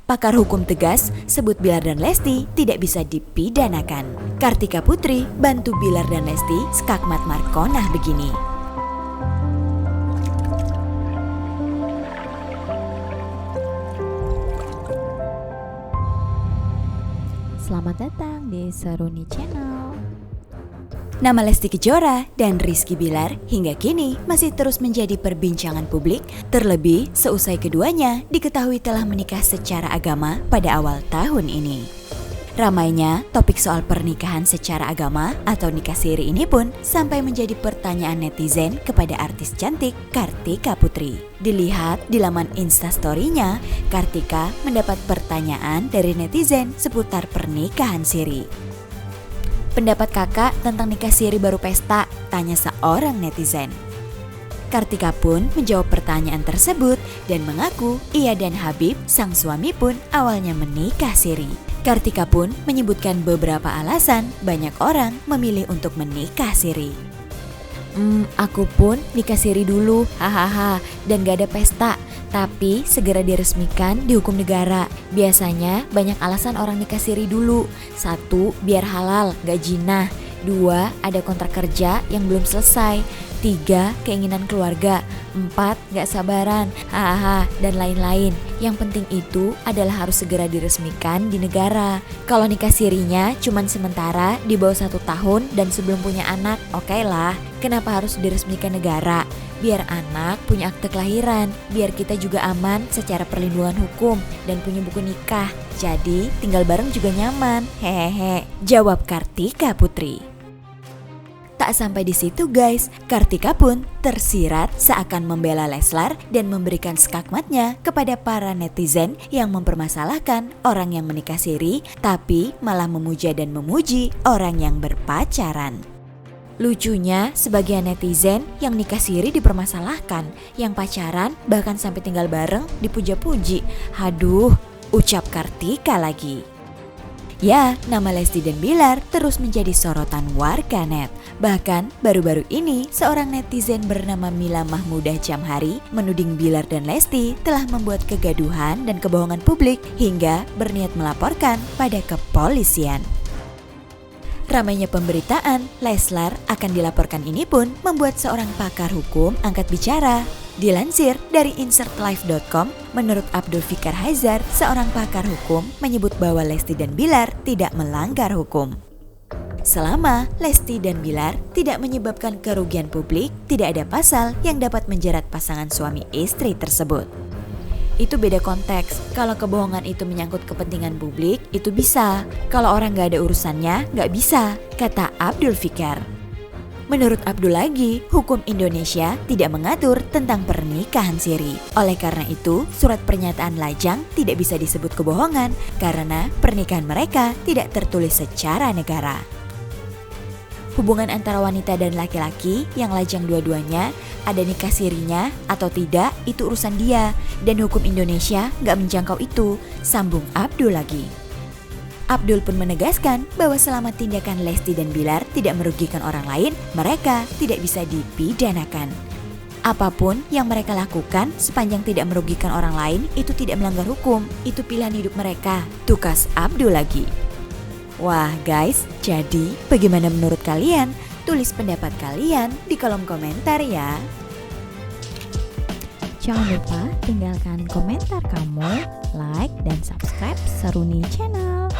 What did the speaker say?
Pakar hukum tegas sebut Bilar dan Lesti tidak bisa dipidanakan. Kartika Putri bantu Bilar dan Lesti skakmat Markonah begini. Selamat datang di Seruni Channel. Nama Lesti Kejora dan Rizky Bilar hingga kini masih terus menjadi perbincangan publik, terlebih seusai keduanya diketahui telah menikah secara agama pada awal tahun ini. Ramainya topik soal pernikahan secara agama atau nikah siri ini pun sampai menjadi pertanyaan netizen kepada artis cantik Kartika Putri. Dilihat di laman Instastory-nya, Kartika mendapat pertanyaan dari netizen seputar pernikahan siri. Pendapat kakak tentang nikah siri baru pesta, tanya seorang netizen. Kartika pun menjawab pertanyaan tersebut dan mengaku ia dan Habib, sang suami pun awalnya menikah siri. Kartika pun menyebutkan beberapa alasan banyak orang memilih untuk menikah siri. Aku pun nikah siri dulu, hahaha, dan gak ada pesta. Tapi segera diresmikan di hukum negara. Biasanya banyak alasan orang nikah siri dulu. 1, biar halal, gak jinah. 2, ada kontrak kerja yang belum selesai. 3, keinginan keluarga. 4, gak sabaran, hahaha, dan lain-lain. Yang penting itu adalah harus segera diresmikan di negara. Kalau nikah sirinya cuman sementara di bawah 1 tahun dan sebelum punya anak, oke lah. Kenapa harus diresmikan negara? Biar anak punya akte kelahiran, biar kita juga aman secara perlindungan hukum dan punya buku nikah. Jadi tinggal bareng juga nyaman, hehehe, jawab Kartika Putri. Tak sampai di situ guys, Kartika pun tersirat seakan membela Leslar dan memberikan skakmatnya kepada para netizen yang mempermasalahkan orang yang menikah siri tapi malah memuja dan memuji orang yang berpacaran. Lucunya, sebagian netizen yang nikah siri dipermasalahkan, yang pacaran bahkan sampai tinggal bareng dipuja-puji. Haduh, ucap Kartika lagi. Ya, nama Lesti dan Bilar terus menjadi sorotan warganet. Bahkan baru-baru ini seorang netizen bernama Mila Mahmudah Jamhari menuding Bilar dan Lesti telah membuat kegaduhan dan kebohongan publik hingga berniat melaporkan pada kepolisian. Ramainya pemberitaan Leslar akan dilaporkan ini pun membuat seorang pakar hukum angkat bicara. Dilansir dari insertlife.com, menurut Abdul Fikar Hazar, seorang pakar hukum menyebut bahwa Lesti dan Bilar tidak melanggar hukum. Selama Lesti dan Bilar tidak menyebabkan kerugian publik, tidak ada pasal yang dapat menjerat pasangan suami istri tersebut. Itu beda konteks. Kalau kebohongan itu menyangkut kepentingan publik, itu bisa. Kalau orang gak ada urusannya, gak bisa, kata Abdul Fikar. Menurut Abdul lagi, hukum Indonesia tidak mengatur tentang pernikahan siri. Oleh karena itu, surat pernyataan lajang tidak bisa disebut kebohongan karena pernikahan mereka tidak tertulis secara negara. Hubungan antara wanita dan laki-laki yang lajang dua-duanya, ada nikah sirinya atau tidak, itu urusan dia. Dan hukum Indonesia gak menjangkau itu, sambung Abdul lagi. Abdul pun menegaskan bahwa selama tindakan Lesti dan Bilar tidak merugikan orang lain, mereka tidak bisa dipidanakan. Apapun yang mereka lakukan sepanjang tidak merugikan orang lain, itu tidak melanggar hukum, itu pilihan hidup mereka, tukas Abdul lagi. Wah guys, jadi bagaimana menurut kalian? Tulis pendapat kalian di kolom komentar ya. Jangan lupa tinggalkan komentar kamu, like dan subscribe Seruni Channel.